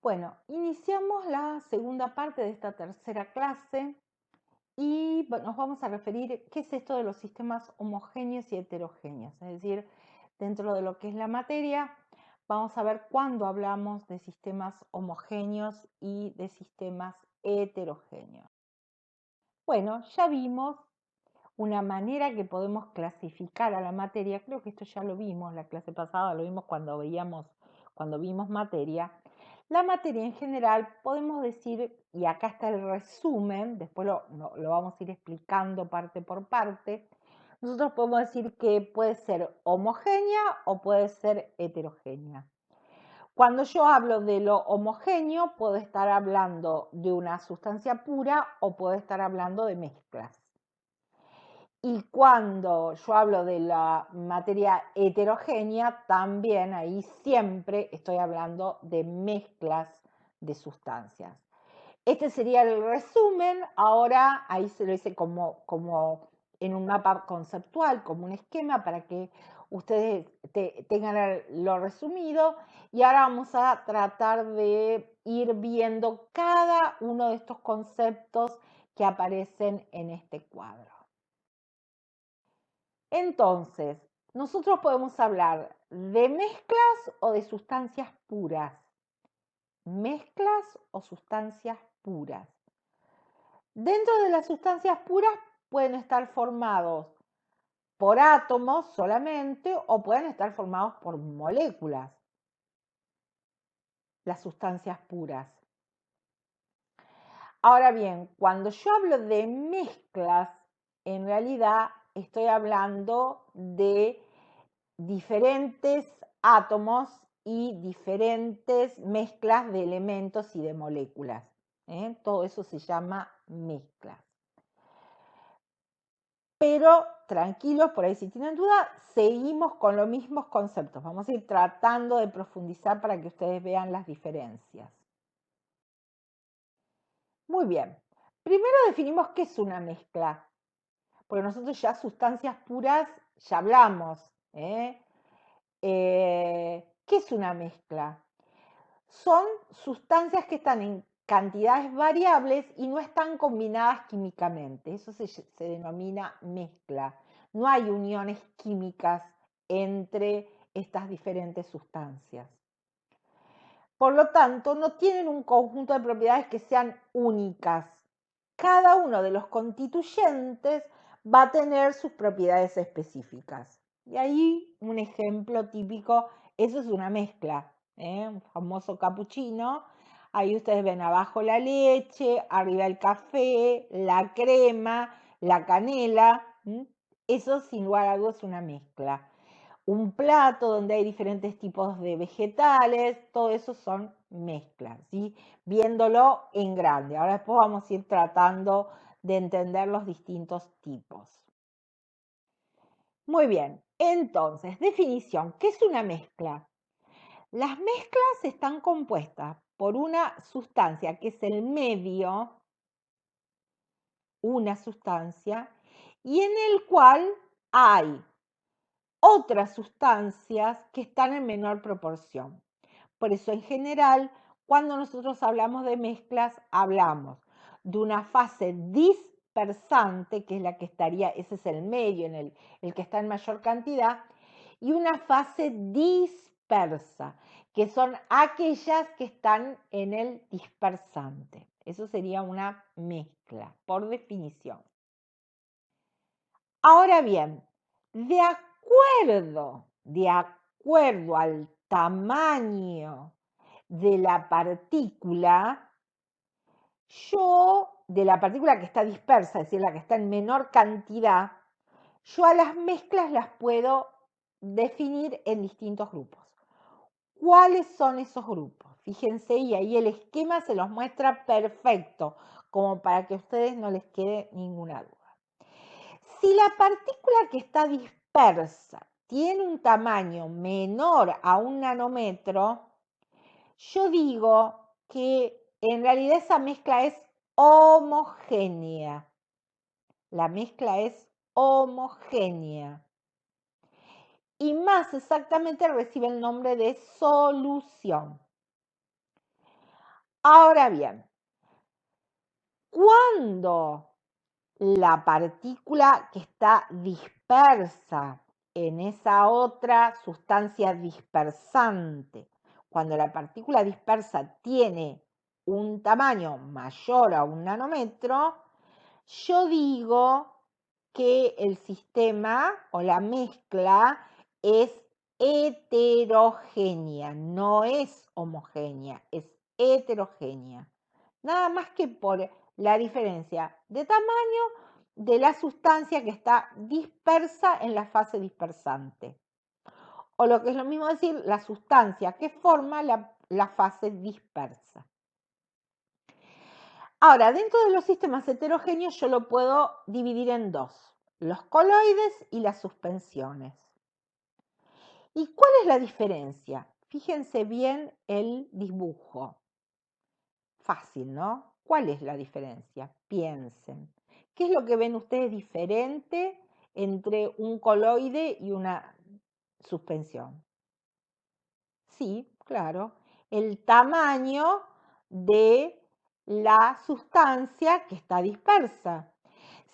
Bueno, iniciamos la segunda parte de esta tercera clase y nos vamos a referir qué es esto de los sistemas homogéneos y heterogéneos. Es decir, dentro de lo que es la materia, vamos a ver cuándo hablamos de sistemas homogéneos y de sistemas heterogéneos. Bueno, ya vimos una manera que podemos clasificar a la materia. Creo que esto ya lo vimos la clase pasada, lo vimos cuando vimos materia. La materia en general podemos decir, y acá está el resumen, después lo vamos a ir explicando parte por parte. Nosotros podemos decir que puede ser homogénea o puede ser heterogénea. Cuando yo hablo de lo homogéneo, puedo estar hablando de una sustancia pura o puedo estar hablando de mezclas. Y cuando yo hablo de la materia heterogénea, también ahí siempre estoy hablando de mezclas de sustancias. Este sería el resumen. Ahora ahí se lo hice como en un mapa conceptual, como un esquema para que ustedes tengan lo resumido. Y ahora vamos a tratar de ir viendo cada uno de estos conceptos que aparecen en este cuadro. Entonces, nosotros podemos hablar de mezclas o de sustancias puras. Mezclas o sustancias puras. Dentro de las sustancias puras pueden estar formados por átomos solamente o pueden estar formados por moléculas. Las sustancias puras. Ahora bien, cuando yo hablo de mezclas, en realidad estoy hablando de diferentes átomos y diferentes mezclas de elementos y de moléculas. Todo eso se llama mezclas. Pero tranquilos, por ahí si tienen duda, seguimos con los mismos conceptos. Vamos a ir tratando de profundizar para que ustedes vean las diferencias. Muy bien. Primero definimos qué es una mezcla. Porque nosotros ya sustancias puras ya hablamos. ¿Qué es una mezcla? Son sustancias que están en cantidades variables y no están combinadas químicamente. Eso se denomina mezcla. No hay uniones químicas entre estas diferentes sustancias. Por lo tanto, no tienen un conjunto de propiedades que sean únicas. Cada uno de los constituyentes va a tener sus propiedades específicas. Y ahí un ejemplo típico, eso es una mezcla, un famoso cappuccino. Ahí ustedes ven abajo la leche, arriba el café, la crema, la canela. Eso sin lugar a dudas es una mezcla. Un plato donde hay diferentes tipos de vegetales, todo eso son mezclas, ¿sí? Viéndolo en grande. Ahora después vamos a ir tratando de entender los distintos tipos. Muy bien, entonces, definición, ¿qué es una mezcla? Las mezclas están compuestas por una sustancia que es el medio, una sustancia, y en el cual hay otras sustancias que están en menor proporción. Por eso, en general, cuando nosotros hablamos de mezclas, hablamos de una fase dispersante, que es la que estaría, ese es el medio, el que está en mayor cantidad, y una fase dispersa, que son aquellas que están en el dispersante. Eso sería una mezcla, por definición. Ahora bien, de acuerdo al tamaño de la partícula, de la partícula que está dispersa, es decir, la que está en menor cantidad, yo a las mezclas las puedo definir en distintos grupos. ¿Cuáles son esos grupos? Fíjense, y ahí el esquema se los muestra perfecto, como para que a ustedes no les quede ninguna duda. Si la partícula que está dispersa tiene un tamaño menor a 1 nanómetro, yo digo que en realidad esa mezcla es homogénea. La mezcla es homogénea. Y más exactamente recibe el nombre de solución. Ahora bien, cuando la partícula que está dispersa en esa otra sustancia dispersante, cuando la partícula dispersa tiene un tamaño mayor a 1 nanómetro, yo digo que el sistema o la mezcla es heterogénea, no es homogénea, es heterogénea. Nada más que por la diferencia de tamaño de la sustancia que está dispersa en la fase dispersante. O lo que es lo mismo decir, la sustancia que forma la fase dispersa. Ahora, dentro de los sistemas heterogéneos yo lo puedo dividir en dos, los coloides y las suspensiones. ¿Y cuál es la diferencia? Fíjense bien el dibujo. Fácil, ¿no? ¿Cuál es la diferencia? Piensen. ¿Qué es lo que ven ustedes diferente entre un coloide y una suspensión? Sí, claro. El tamaño de la sustancia que está dispersa.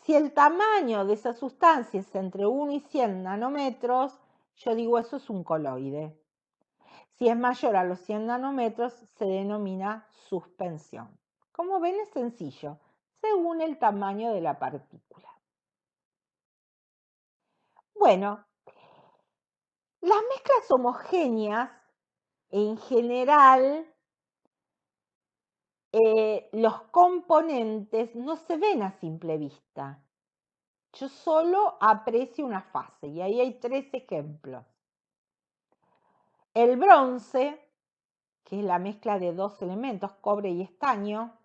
Si el tamaño de esa sustancia es entre 1 y 100 nanómetros, yo digo eso es un coloide. Si es mayor a los 100 nanómetros, se denomina suspensión. Como ven, es sencillo, según el tamaño de la partícula. Bueno, las mezclas homogéneas, en general, los componentes no se ven a simple vista. Yo solo aprecio una fase y ahí hay 3 ejemplos. El bronce, que es la mezcla de 2 elementos, cobre y estaño.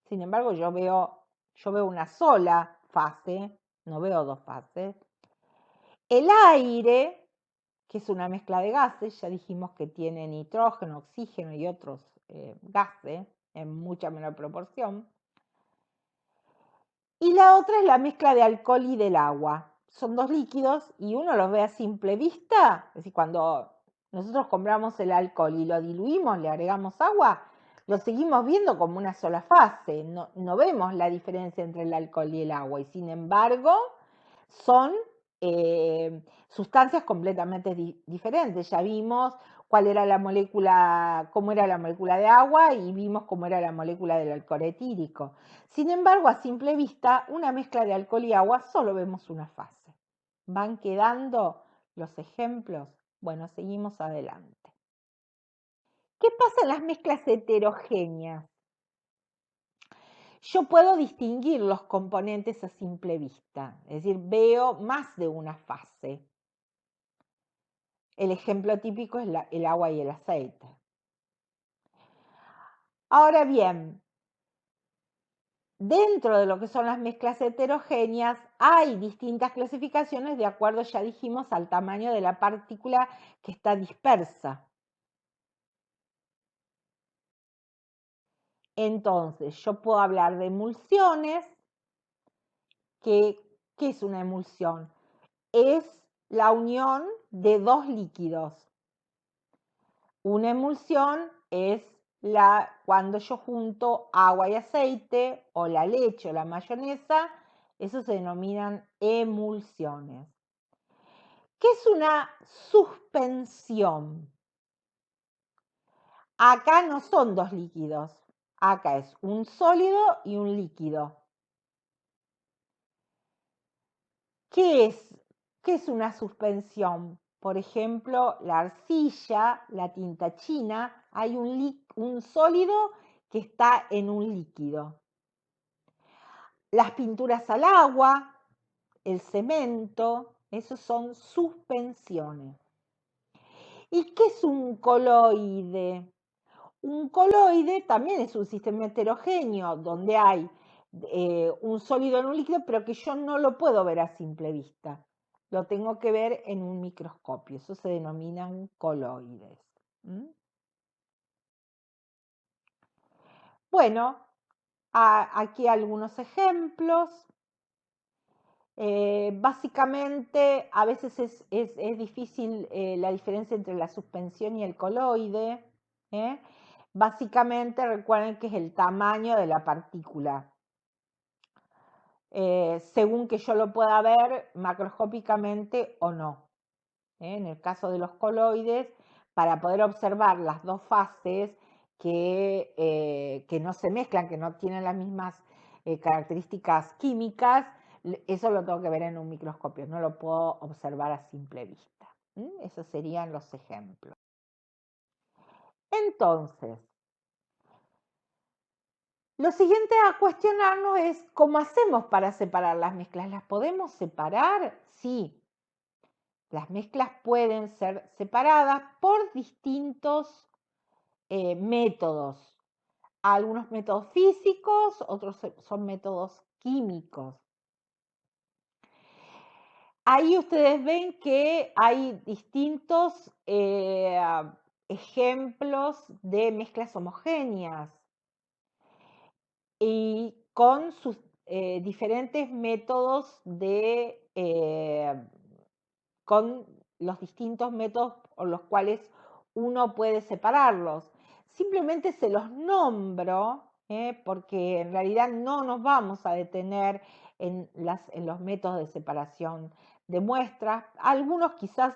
Sin embargo, yo veo una sola fase, no veo 2 fases. El aire, que es una mezcla de gases, ya dijimos que tiene nitrógeno, oxígeno y otros gases en mucha menor proporción. Y la otra es la mezcla de alcohol y del agua. Son 2 líquidos y uno los ve a simple vista, es decir, cuando nosotros compramos el alcohol y lo diluimos, le agregamos agua, lo seguimos viendo como una sola fase, no vemos la diferencia entre el alcohol y el agua, y sin embargo son sustancias completamente diferentes. Ya vimos cuál era la molécula, cómo era la molécula de agua y vimos cómo era la molécula del alcohol etílico. Sin embargo, a simple vista, una mezcla de alcohol y agua solo vemos una fase. ¿Van quedando los ejemplos? Bueno, seguimos adelante. ¿Qué pasa en las mezclas heterogéneas? Yo puedo distinguir los componentes a simple vista, es decir, veo más de una fase. El ejemplo típico es el agua y el aceite. Ahora bien, dentro de lo que son las mezclas heterogéneas hay distintas clasificaciones de acuerdo, ya dijimos, al tamaño de la partícula que está dispersa. Entonces, yo puedo hablar de emulsiones. ¿Qué es una emulsión? Es la unión de 2 líquidos. Una emulsión es cuando yo junto agua y aceite, o la leche o la mayonesa, eso se denominan emulsiones. ¿Qué es una suspensión? Acá no son 2 líquidos, acá es un sólido y un líquido. ¿Qué es una suspensión? Por ejemplo, la arcilla, la tinta china, hay un sólido que está en un líquido. Las pinturas al agua, el cemento, esos son suspensiones. ¿Y qué es un coloide? Un coloide también es un sistema heterogéneo donde hay un sólido en un líquido, pero que yo no lo puedo ver a simple vista. Lo tengo que ver en un microscopio. Eso se denominan coloides. ¿Mm? Bueno, aquí algunos ejemplos. Básicamente, a veces es difícil la diferencia entre la suspensión y el coloide. Básicamente recuerden que es el tamaño de la partícula. Según que yo lo pueda ver macroscópicamente o no. En el caso de los coloides, para poder observar las dos fases que no se mezclan, que no tienen las mismas características químicas, eso lo tengo que ver en un microscopio, no lo puedo observar a simple vista. Esos serían los ejemplos. Entonces, lo siguiente a cuestionarnos es cómo hacemos para separar las mezclas. ¿Las podemos separar? Sí. Las mezclas pueden ser separadas por distintos métodos. Algunos métodos físicos, otros son métodos químicos. Ahí ustedes ven que hay distintos ejemplos de mezclas homogéneas y con sus diferentes métodos con los distintos métodos por los cuales uno puede separarlos. Simplemente se los nombro porque en realidad no nos vamos a detener en los métodos de separación de muestras. Algunos quizás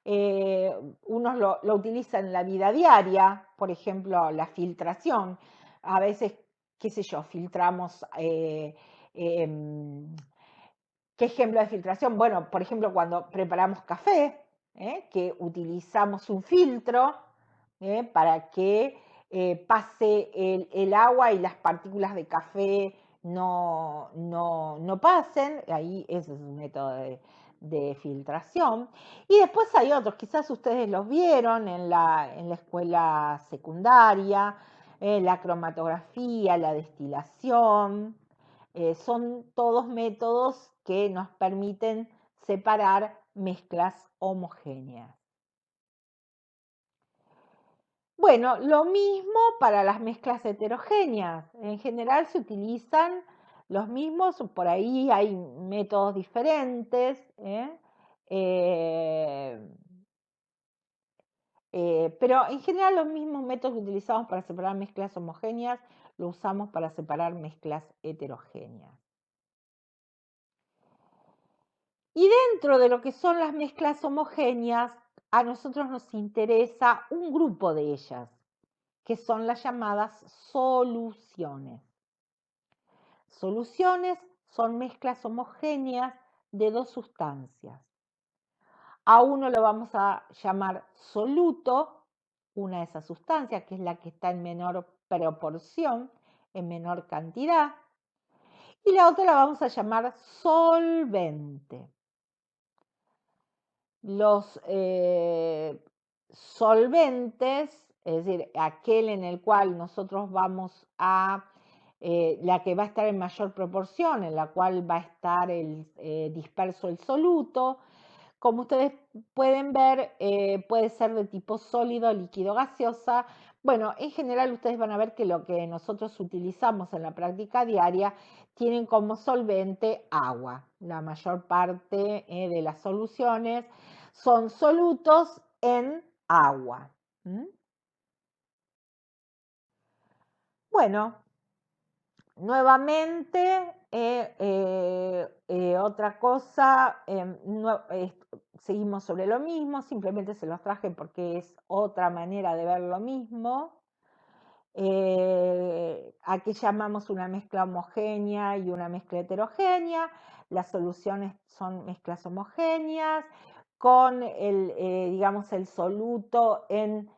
unos lo utilizan en la vida diaria, por ejemplo, la filtración. A veces, qué sé yo, filtramos ¿qué ejemplo de filtración? Bueno, por ejemplo, cuando preparamos café, que utilizamos un filtro para que pase el agua y las partículas de café no pasen. Ahí ese es un método de filtración. Y después hay otros, quizás ustedes los vieron en la escuela secundaria, la cromatografía, la destilación. Son todos métodos que nos permiten separar mezclas homogéneas. Bueno, lo mismo para las mezclas heterogéneas. En general se utilizan los mismos, por ahí hay métodos diferentes. Pero en general los mismos métodos que utilizamos para separar mezclas homogéneas lo usamos para separar mezclas heterogéneas. Y dentro de lo que son las mezclas homogéneas, a nosotros nos interesa un grupo de ellas, que son las llamadas soluciones. Soluciones son mezclas homogéneas de dos sustancias. A uno lo vamos a llamar soluto, una de esas sustancias, que es la que está en menor proporción, en menor cantidad, y la otra la vamos a llamar solvente. Los solventes, es decir, aquel en el cual nosotros vamos a, la que va a estar en mayor proporción, en la cual va a estar disperso el soluto. Como ustedes pueden ver, puede ser de tipo sólido, líquido, gaseosa. Bueno, en general ustedes van a ver que lo que nosotros utilizamos en la práctica diaria tienen como solvente agua. La mayor parte de las soluciones son solutos en agua. Bueno, nuevamente, otra cosa, seguimos sobre lo mismo, simplemente se los traje porque es otra manera de ver lo mismo. ¿A qué llamamos una mezcla homogénea y una mezcla heterogénea? Las soluciones son mezclas homogéneas con digamos, el soluto en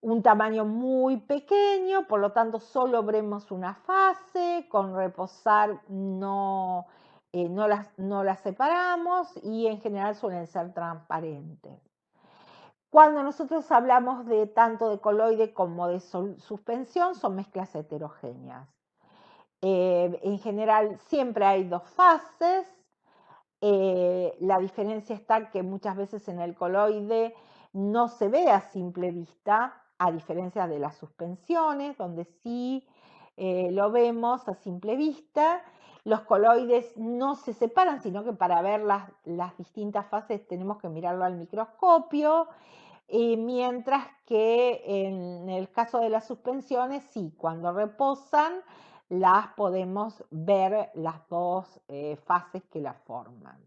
un tamaño muy pequeño, por lo tanto solo veremos una fase, con reposar no las separamos y en general suelen ser transparentes. Cuando nosotros hablamos de tanto de coloide como de suspensión, son mezclas heterogéneas. En general siempre hay dos fases. La diferencia está que muchas veces en el coloide no se ve a simple vista, a diferencia de las suspensiones, donde sí lo vemos a simple vista. Los coloides no se separan, sino que para ver las distintas fases tenemos que mirarlo al microscopio, mientras que en el caso de las suspensiones, sí, cuando reposan las podemos ver las dos fases que la forman.